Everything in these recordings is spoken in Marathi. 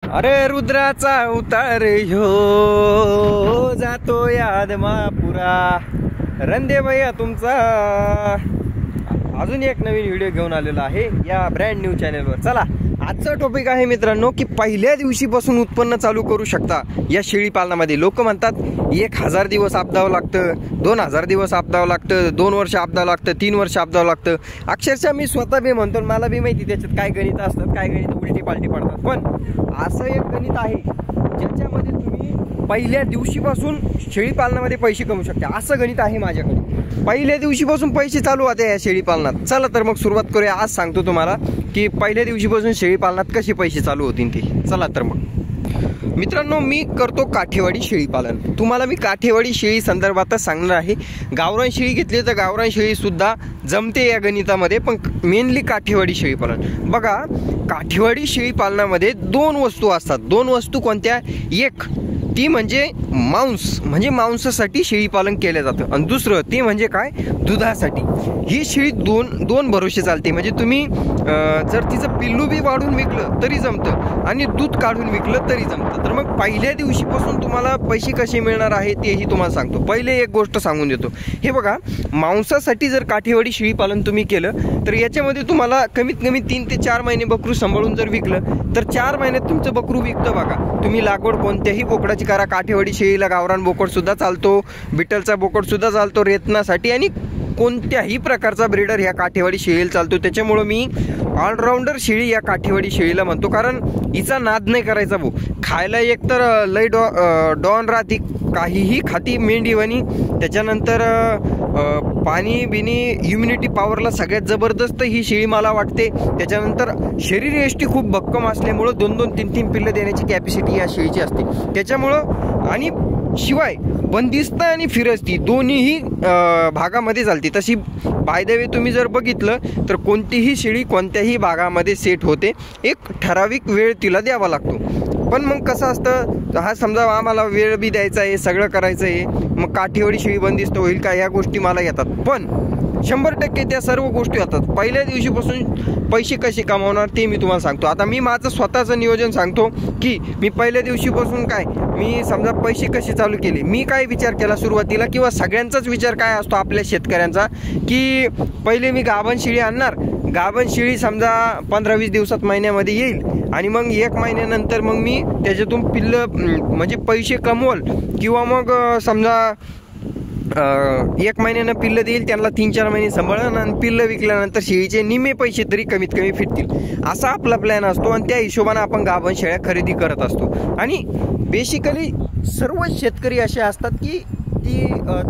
अरे रुद्राचा उतार ह्यो जातो याद महापुरा रंदे भैया तुमचा अजून एक नवीन व्हिडिओ घेऊन आलेला आहे या ब्रँड न्यू चॅनलवर। चला आजचा टॉपिक आहे मित्रांनो की पहिल्या दिवशीपासून उत्पन्न चालू करू शकता या शेळी पालनामध्ये। लोक म्हणतात 1000 दिवस आपदावं लागतं, 2000 दिवस आपदावं लागतं, 2 वर्ष आपदावं लागतं, 3 वर्ष आपदावं लागतं। अक्षरशः मी स्वतः बी म्हणतो, मला बी माहिती त्याच्यात काय गणित असतात, काय गणित उलटी पालटी पडतात। पण असं एक गणित आहे ज्याच्यामध्ये तुम्ही पहिल्या दिवशीपासून शेळी पालनामध्ये पैसे कमवू शकता। असं गणित आहे माझ्याकडे। पहिल्या दिवशीपासून पैसे चालू होते या शेळी पालनात। चला तर मग सुरुवात करूया। आज सांगतो तुम्हाला की पहिल्या दिवशीपासून शेळी पालनात कसे पैसे चालू होतील ते। चला तर मग मित्रांनो, मी करतो काठेवाडी शेळी पालन। तुम्हाला मी काठेवाडी शेळी संदर्भातच सांगणार आहे। गावरान शेळी घेतली तर गावरान शेळी सुद्धा जमते या गणितामध्ये, पण मेनली काठेवाडी शेळी पालन। बघा, काठेवाडी शेळी पालनामध्ये 2 वस्तू असतात। 2 वस्तू कोणत्या? एक ती म्हणजे मांस, म्हणजे मांसासाठी शेळी पालन केलं जातं, आणि दुसरं ती म्हणजे काय? दुधासाठी। ही शेळी दोन भरोसे चालते। म्हणजे तुम्ही जर तिचं पिल्लू बी वाढून विकलं तरी जमतं आणि दूध काढून विकलं तरी जमतं। तर मग पहिल्या दिवशीपासून तुम्हाला पैसे कसे मिळणार आहे तेही तुम्हाला सांगतो। पहिले एक गोष्ट सांगून देतो। हे बघा, मांसासाठी जर काठेवाडी शेळी पालन तुम्ही केलं तर याच्यामध्ये तुम्हाला कमीत कमी 3 ते 4 महिने बकरू सांभाळून जर विकलं तर 4 महिन्यात तुमचं बकरू विकतं। बघा, तुम्ही लागवड कोणत्याही बोकडाची करा, काठेवाडी शेळीला गावरान बोकड सुद्धा चालतो, बिटलचा बोकड सुद्धा चालतो रेतनासाठी, आणि कोणत्याही प्रकारचा ब्रीडर ह्या काठेवाडी शेळीला चालतो। त्याच्यामुळं मी ऑलराऊंडर शेळी या काठेवाडी शेळीला म्हणतो, कारण हिचा नाद नाही करायचा भाऊ। खायला एकतर लय डॉन राहती, काहीही खाती मेंढीवानी। त्याच्यानंतर पाणी बिनी इम्युनिटी पॉवरला सगळ्यात जबरदस्त ही शेळी मला वाटते। त्याच्यानंतर शरीर यष्टी खूप भक्कम असल्यामुळं 2-2, 3-3 पिल्लं देण्याची कॅपॅसिटी या शेळीची असते। त्याच्यामुळं आणि शिवाय बंदिस्त आणि फिरस्ती दोन्हीही भागामध्ये चालते। तशी बाय द वे तुम्ही जर बघितलं तर कोणतीही शेळी कोणत्याही भागामध्ये सेट होते, एक ठराविक वेळ तिला द्यावा लागतो। पण मग कसं असतं, हा समजा आम्हाला वेळ बी द्यायचा आहे, सगळं करायचं आहे, मग काठेवाडी शेळी बंदिस्त होईल का, ह्या गोष्टी मला येतात। पण 100% त्या सर्व गोष्टी होतात। पहिल्या दिवशीपासून पैसे कसे कमावणार ते मी तुम्हाला सांगतो। आता मी माझं स्वतःचं नियोजन सांगतो की मी पहिल्या दिवशीपासून काय, मी समजा पैसे कसे चालू केले। मी काय विचार केला सुरुवातीला, किंवा सगळ्यांचाच विचार काय असतो आपल्या शेतकऱ्यांचा, की पहिले मी गाभण शेळी आणणार, गाभण शेळी समजा 15-20 दिवसात महिन्यामध्ये येईल, आणि मग 1 महिन्यानंतर मग मी त्याच्यातून पिल्लं म्हणजे पैसे कमवल, किंवा मग समजा 1 महिन्यानं पिल्लं देईल, त्यांना 3-4 महिने सांभाळन, आणि पिल्लं विकल्यानंतर शेळीचे निम्मे पैसे तरी कमीत कमी फिरतील, असा आपला प्लॅन असतो। आणि त्या हिशोबाने आपण गाभण शेळ्या खरेदी करत असतो। आणि बेसिकली सर्व शेतकरी असे असतात की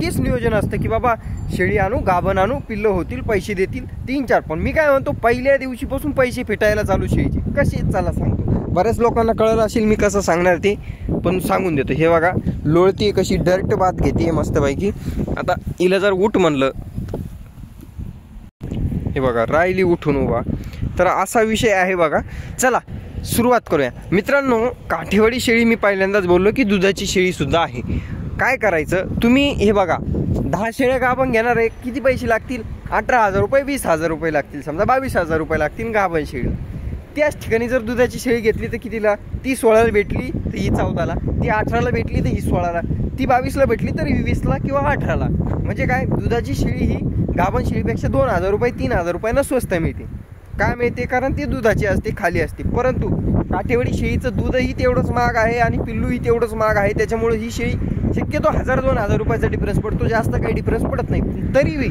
तेच नियोजन असतं की बाबा शेळी आणू, गाभण आणू, पिल्लं होतील, पैसे देतील 3-4। पण मी काय म्हणतो, पहिल्या दिवशीपासून पैसे फिटायला चालू शेळीचे कसे, चला सांगतो। बऱ्याच लोकांना कळलं असेल मी कसं सांगणार ते, पण सांगून देतो। हे बघा, लोळती कशी डर्ट बात घेते मस्तपैकी। आता हिला जर उठ म्हणलं, हे बघा राहिली उठून उभा, तर असा विषय आहे बघा। चला सुरुवात करूया मित्रांनो। काठेवाडी शेळी मी पहिल्यांदाच बोललो की दुधाची शेळी सुद्धा आहे। काय करायचं, तुम्ही हे बघा 10 शेळ्या गाभण घेणार आहे, किती पैसे लागतील? 18,000 रुपये, 20,000 रुपये लागतील, समजा 22,000 रुपये लागतील गाभण शेळीला। त्याच ठिकाणी जर दुधाची शेळी घेतली तर कितीला? ती 16ला भेटली तर ही 14ला, ती 18ला भेटली तर ही 16ला, ती 22ला भेटली तर ही 20ला किंवा 18ला। म्हणजे काय, दुधाची शेळी ही गाभण शेळीपेक्षा 2,000 रुपये 3,000 रुपयांना स्वस्त मिळते। काय मिळते? कारण ती दुधाची असते, खाली असते। परंतु काठेवाडी शेळीचं दूधही तेवढंच महाग आहे आणि पिल्लूही तेवढंच महाग आहे। त्याच्यामुळे ही शेळी शक्यतो 1000-2000 रुपयाचा डिफरन्स पडतो, जास्त काही डिफरन्स पडत नाही। तरीही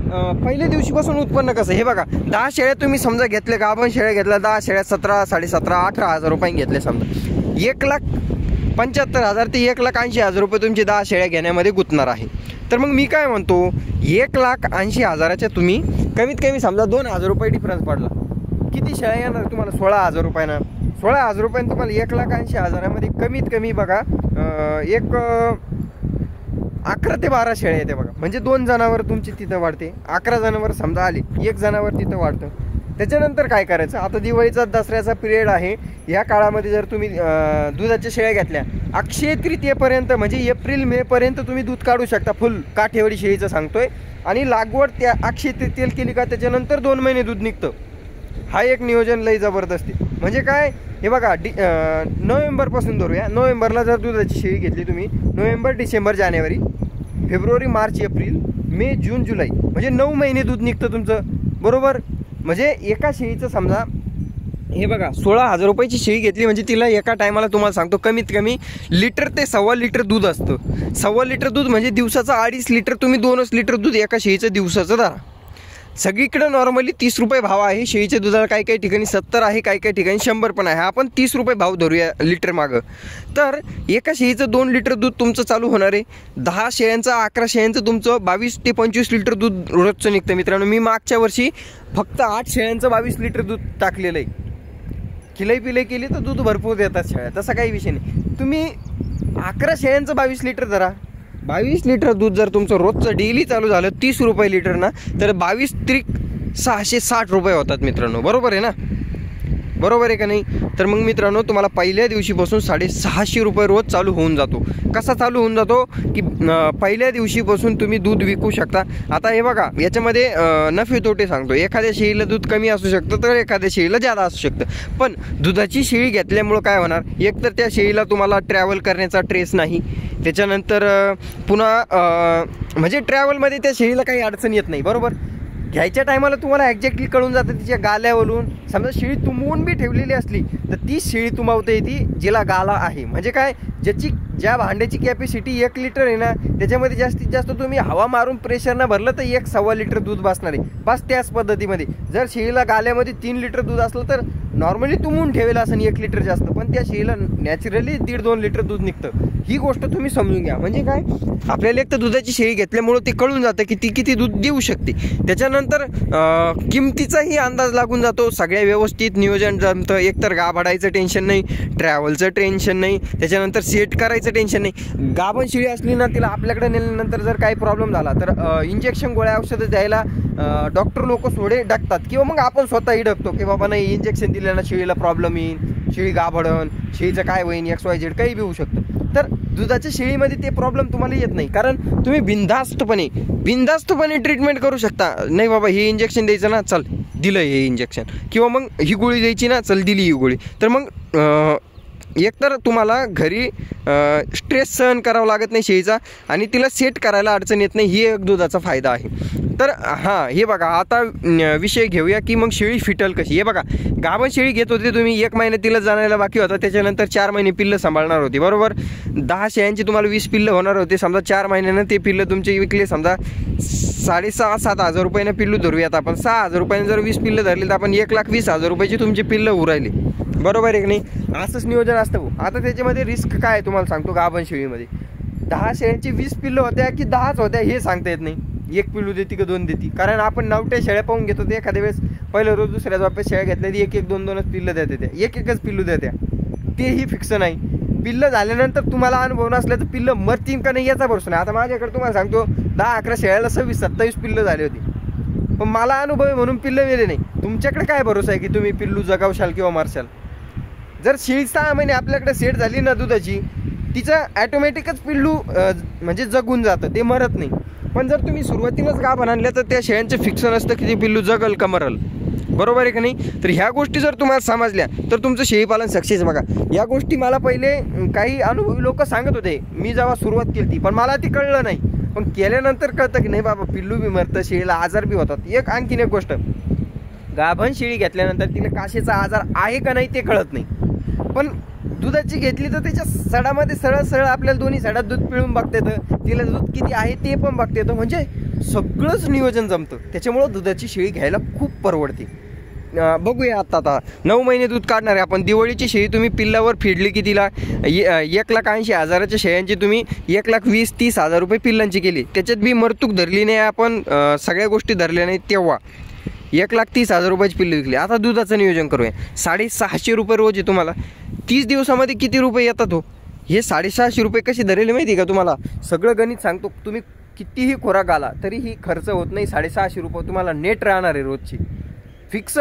पहिल्या दिवशीपासून उत्पन्न कसं, हे बघा 10 शेळ्या तुम्ही समजा घेतल्या, गाभण शेळ्या घेतल्या 10 शेळ्या 17, 17.5, 18,000 रुपये घेतले समजा, 1,75,000 ते 1,80,000 रुपये तुमचे 10 शेळ्या घेण्यामध्ये गुंतणार आहे। तर मग मी काय म्हणतो, 1,80,000च्या तुम्ही कमीत कमी समजा 2,000 रुपये डिफरन्स पडला, किती शेळ्या येणार तुम्हाला? 16,000 रुपयानं। 16,000 रुपयानं तुम्हाला 1,80,000मध्ये कमीत कमी बघा एक 11 ते 12 शेळ्या येते बघा। म्हणजे 2 जनावर तुमची तिथं वाढते, 11 जनावर समजा आले, 1 जनावर तिथं वाढतं। त्याच्यानंतर काय करायचं, आता दिवाळीचा दसऱ्याचा पिरियड आहे, या काळामध्ये जर तुम्ही दुधाच्या शेळ्या घेतल्या, अक्षय तृतीयेपर्यंत म्हणजे एप्रिल-मे पर्यंत तुम्ही दूध काढू शकता फुल काठेवाडी शेळीचं सांगतोय। आणि लागवड त्या अक्षय तृतीयेला केली का त्याच्यानंतर 2 महिने दूध निघतं। हा एक नियोजन लई जबरदस्त आहे। म्हणजे काय, हे बघा नोव्हेंबरपासून धरूया. नोव्हेंबरला जर दुधाची शेळी घेतली तुम्ही, नोव्हेंबर, डिसेंबर, जानेवारी, फेब्रुवारी, मार्च, एप्रिल, मे, जून, जुलै, म्हणजे 9 महिने दूध निघतं तुमचं, बरोबर. म्हणजे एका शेळीचं समजा हे बघा 16,000 रुपयाची शेळी घेतली म्हणजे तिला एका टायमाला तुम्हाला सांगतो कमीत कमी लिटर ते 1.25 लिटर दूध असतं. 1.25 लिटर दूध म्हणजे दिवसाचं 2.5 लिटर, तुम्ही 2 लिटर दूध एका शेळीचं दिवसाचं धरा. सगळीकडे नॉर्मली 30 रुपये भाव आहे शेळीच्या दुधाला, काही काही ठिकाणी 70 आहे, काही काही ठिकाणी 100 पण आहे. आपण 30 रुपये भाव धरूया लिटर मागं. तर एका शेळीचं 2 लिटर दूध तुमचं चालू होणार आहे. 10 शेळ्यांचं 11 शेळ्यांचं तुमचं 22 ते 25 लिटर दूध रोजचं निघतं मित्रांनो. मी मागच्या वर्षी फक्त 8 शेळ्यांचं 22 लिटर दूध टाकलेलं आहे. खिलाई पिलाई केली तर दूध भरपूर देतात शेळ्या, तसा काही विषय नाही. तुम्ही 11 शेळ्यांचं 22 लिटर धरा. 22 लिटर दूध जर तुमचं रोजचं डेली चालू झालं 30 रुपये लिटर ना, तर 22 त्रिक 660 रुपये होतात मित्रांनो, बरोबर आहे ना, बरोबर आहे का नाही. तर मग मित्रांनो तुम्हाला पहिल्या दिवशीपासून 650 रुपये रोज चालू होऊन जातो. कसा चालू होऊन जातो की पहिल्या दिवशीपासून तुम्ही दूध विकू शकता. आता हे बघा याच्यामध्ये नफे तोटे सांगतो. एखाद्या शेळीला दूध कमी असू शकतं तर एखाद्या शेळीला जादा असू शकतं. पण दुधाची शेळी घेतल्यामुळं काय होणार, एक तर त्या शेळीला तुम्हाला ट्रॅव्हल करण्याचा ट्रेस नाही. त्याच्यानंतर पुन्हा म्हणजे ट्रॅव्हलमध्ये त्या शेळीला काही अडचण येत नाही, बरोबर. घ्यायच्या टायमाला तुम्हाला एक्झॅक्टली कळून जातं तिच्या गाल्यावरून. समजा शेळी तुंबवून बी ठेवलेली असली तर ती शेळी तुंबवता येते जिला गाला आहे. म्हणजे काय, ज्या भांड्याची कॅपॅसिटी 1 लिटर आहे ना, त्याच्यामध्ये जास्तीत जास्त तुम्ही हवा मारून प्रेशरनं भरलं तर 1.25 लिटर दूध बसणार आहे. बस त्याच पद्धतीमध्ये जर शेळीला गाल्यामध्ये 3 लिटर दूध असलं तर नॉर्मली तुंबून ठेवेल असं 1 लिटर जास्त, पण त्या शेळीला नॅचरली 1.5-2 लिटर दूध निघतं. ही गोष्ट तुम्ही समजून घ्या. म्हणजे काय, आपल्याला एक तर दुधाची शेळी घेतल्यामुळं ते कळून जातं की ती किती दूध देऊ शकते. त्याच्यानंतर किमतीचाही अंदाज लागून जातो. सगळ्या व्यवस्थित नियोजन जमतं. एकतर गाभाडायचं टेन्शन नाही, ट्रॅव्हलचं टेन्शन नाही, त्याच्यानंतर सेट करायचं टेन्शन नाही. गाभण शेळी असली ना, तिला आपल्याकडे नेल्यानंतर जर काही प्रॉब्लेम झाला तर इंजेक्शन गोळ्या औषधं द्यायला डॉक्टर लोक सोडे टाकतात, किंवा मग आपण स्वतःही डकतो की बाबा नाही इंजेक्शन दिल्यानं शेळीला प्रॉब्लेम येईल, शेळी गाभडन, शेळीचं काय होईल, XYZ काही बी होऊ शकतं. तर दुधाच्या शेळीमध्ये ते प्रॉब्लेम तुम्हाला येत नाही, कारण तुम्ही बिनधास्तपणे ट्रीटमेंट करू शकता. नाही बाबा हे इंजेक्शन द्यायचं ना, चल दिलं हे इंजेक्शन, किंवा मग ही गोळी द्यायची ना, चल दिली ही गोळी. तर मग एकतर तुम्हाला घरी स्ट्रेस सहन करावा लागत नाही शेळीचा, आणि तिला सेट करायला अडचण येत नाही. ही एक दुधाचा फायदा आहे. तर हां, हे बघा आता विषय घेऊया की मग शेळी फिटल कशी. हे बघा, गाभण शेळी घेत होते तुम्ही, 1 महिना तिला जाणायला बाकी होता, त्याच्यानंतर 4 महिने पिल्लं सांभाळणार होती, बरोबर. 10 शेळ्यांची तुम्हाला 20 पिल्लं होणार होते. समजा 4 महिन्यानं ते पिल्लं तुमचे विकले, समजा 6,500-7 हजार रुपयानं पिल्लू धरूयात आपण. 6,000 रुपयानं जर 20 पिल्लं धरली तर आपण 1,20,000 रुपयाची तुमची पिल्लं उरायली, बरोबर आहे की नाही. असंच नियोजन असतं भाऊ. आता त्याच्यामध्ये रिस्क काय आहे तुम्हाला सांगतो. गाभण शेळीमध्ये 10 शेळ्यांची 20 पिल्लं होत्या की 10च होत्या हे सांगता येत नाही. 1 पिल्लू देती का 2 देती, कारण आपण 9 शेळ्या पाहून घेतो. ते एखाद्या वेळेस पहिलं रोज दुसऱ्या झोप्यात शेळ्या घेतल्या ती 1-1, 2-2च पिल्लं देते, त्या 1-1च पिल्लू देत्या, तेही फिक्स नाही. पिल्लं झाल्यानंतर तुम्हाला अनुभव नसलं तर पिल्लं मरतील का नाही याचा भरोसा नाही. आता माझ्याकडे तुम्हाला सांगतो 10-11 शेळ्याला 26-27 पिल्लं झाली होती, पण मला अनुभव आहे म्हणून पिल्लं वेले नाही. तुमच्याकडे काय भरोसा आहे की तुम्ही पिल्लू जगावशाल किंवा मारशाल. जर शेळी 6 महिने आपल्याकडे सेट झाली ना दुधाची, तिचं ॲटोमॅटिकच पिल्लू म्हणजे जगून जातं, ते मरत नाही. पण जर तुम्ही सुरुवातीलाच गाभण आणल्या तर त्या शेळ्यांचं फिक्स नसतं की ते पिल्लू जगल का मरल, बरोबर आहे का नाही. तर ह्या गोष्टी जर तुम्हाला समजल्या तर तुमचं शेळीपालन सक्सेस. बघा या गोष्टी मला पहिले काही अनुभवी लोक सांगत होते, मी जेव्हा सुरुवात केली ती, पण मला ती कळलं नाही. पण केल्यानंतर कळतं की नाही बाबा पिल्लू बी मरतं, शेळीला आजार बी होतात. आणखीन एक गोष्ट, गाभण शेळी घेतल्यानंतर तिला काशेचा आजार आहे का नाही ते कळत नाही. पण दुधाची घेतली तर त्याच्या सडामध्ये सरळ आपल्याला दोन्ही सडात दूध पिळून बघता येतं, तिला दूध किती आहे ते पण बघता येतं. म्हणजे सगळंच नियोजन जमतं. त्याच्यामुळं दुधाची शेळी घ्यायला खूप परवडते. बघूया आता 9 महिने दूध काढणार आहे आपण. दिवाळीची शेळी तुम्ही पिल्लावर फेडली की तिला 1,80,000च्या शेळ्यांची तुम्ही 1,20,000-30,000 रुपये पिल्लांची केली, त्याच्यात बी मरतूक धरली नाही आपण, सगळ्या गोष्टी धरल्या नाही, तेव्हा 1,30,000 रुपयाची पिल्लं विकली. आता दुधाचं नियोजन करूया. 650 रुपये रोज आहे तुम्हाला. 30 दिवसामध्ये किती रुपये येतात हो. हे 650 रुपये कशी धरेले माहिती आहे का तुम्हाला. सगळं गणित सांगतो. तुम्ही कितीही खोराक आला तरीही खर्च होत नाही. 650 रुपये तुम्हाला नेट राहणार आहे रोजची, फिक्स.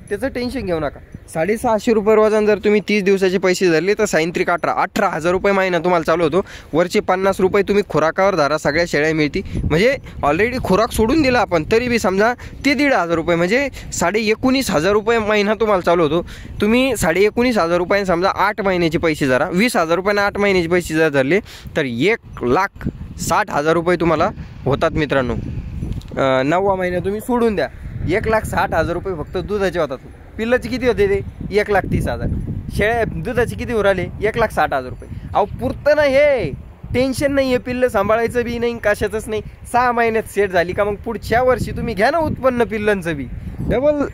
त्याचं टेन्शन घेऊ नका. 650 रुपये रोजान जर तुम्ही 30 दिवसाचे पैसे धरले तर 18,000 रुपये महिना तुम्हाला चालू होतो. वरचे 50 रुपये तुम्ही खुराकावर धरा, सगळ्या शेळ्या मिळती. म्हणजे ऑलरेडी खुराक सोडून दिला आपण, तरी बी समजा ते 1,500 रुपये म्हणजे 19,500 रुपये महिना तुम्हाला चालू होतो. तुम्ही 19,500 रुपये समजा 8 महिन्याचे पैसे धरा, 20,000 रुपयांना 8 महिन्याचे पैसे जर धरले तर 1,60,000 रुपये तुम्हाला होतात मित्रांनो. 9वा महिना तुम्ही सोडून द्या, 1,60,000 रुपये फक्त दुधाचे होतात. पिल्लाचे किती होते ते 1,30,000. शेळ्या दुधाचे किती उराले 1,60,000 रुपये. अहो पुरतं ना, हे टेन्शन नाही आहे, पिल्लं सांभाळायचं बी नाही, कशाचंच नाही. 6 महिन्यात सेट झाली का मग पुढच्या वर्षी तुम्ही घ्या ना उत्पन्न पिल्लांचं बी.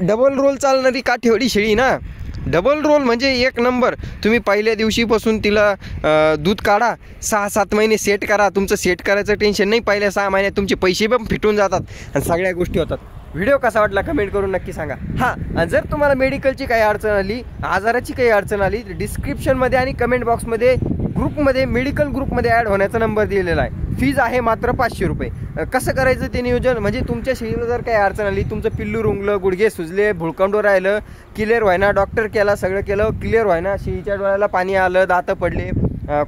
डबल रोल चालणारी काठेवाडी शेळी ना. डबल रोल म्हणजे एक नंबर. तुम्ही पहिल्या दिवशीपासून तिला दूध काढा, 6-7 महिने सेट करा. तुमचं सेट करायचं टेन्शन नाही. पहिल्या 6 महिन्यात तुमचे पैसे पण फिटून जातात आणि सगळ्या गोष्टी होतात. व्हिडिओ कसा वाटला कमेंट करून नक्की सांगा. हां, आणि जर तुम्हाला मेडिकलची काही अडचण आली, आजाराची काही अडचण आली, डिस्क्रिप्शनमध्ये आणि कमेंट बॉक्समध्ये ग्रुपमध्ये, मेडिकल ग्रुपमध्ये ॲड होण्याचा नंबर दिलेला आहे. फीज आहे मात्र 500 रुपये. कसं करायचं ते नियोजन, म्हणजे तुमच्या शेळीला जर काही अडचण आली, तुमचं पिल्लू रुंगलं, गुडघे सुजले, भुळकंडो राहिलं, क्लिअर व्हायना, डॉक्टर केला, सगळं केलं, क्लिअर व्हायना, शेळीच्या डोळ्याला पाणी आलं, दातं पडले,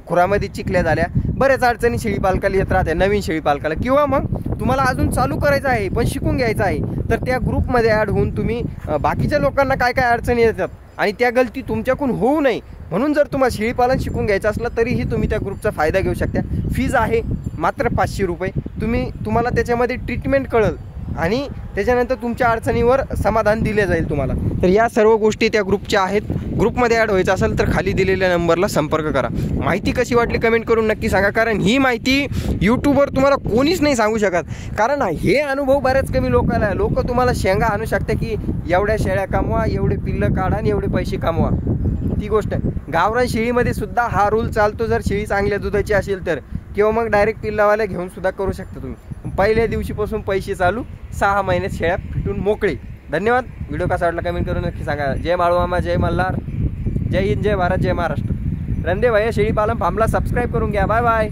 खुरामध्ये चिकल्या झाल्या, बऱ्याच अडचणी शेळी पालकाला येत राहते, नवीन शेळी पालकाला. किंवा मग तुम्हाला अजून चालू करायचं आहे पण शिकून घ्यायचं आहे, तर त्या ग्रुपमध्ये ॲड होऊन तुम्ही बाकीच्या लोकांना काय काय अडचणी येतात आणि त्या गलती तुमच्याकडून होऊ नये म्हणून जर तुम्हाला शेळीपालन शिकून घ्यायचं असलं तरीही तुम्ही त्या ग्रुपचा फायदा घेऊ शकता. फीज आहे मात्र 500 रुपये. तुम्हाला त्याच्यामध्ये ट्रीटमेंट कळेल आणि त्याच्यानंतर तुमच्या अडचणीवर समाधान दिले जाईल तुम्हाला. तर या सर्व गोष्टी त्या ग्रुपच्या आहेत. ग्रुपमध्ये ॲड व्हायचं असेल तर खाली दिलेल्या नंबरला संपर्क करा. माहिती कशी वाटली कमेंट करून नक्की सांगा, कारण ही माहिती यूट्यूबवर तुम्हाला कोणीच नाही सांगू शकत. कारण हे अनुभव बऱ्याच कमी लोकांना, लोक तुम्हाला शेंगा आणू शकते की एवढ्या शेळ्या कमवा, एवढे पिल्लं काढा आणि एवढे पैसे कमवा. ती गोष्ट गावरान शेळीमध्ये सुद्धा हा रूल चालतो. जर शेळी चांगल्या दुधाची असेल तर, किंवा मग डायरेक्ट पिल्लावाल्या घेऊन सुद्धा करू शकता तुम्ही. पहिल्या दिवशीपासून पैसे चालू, 6 महिन्यात शेळ्या फिटून मोकळे. धन्यवाद. व्हिडिओ कसा वाटला कमेंट करून नक्की सांगा. जय माळूमामा, जय मल्हार, जय हिंद, जय भारत, जय महाराष्ट्र. रणदेव भैया शेळी पालन फार्मला सबस्क्राईब करून घ्या. Bye bye.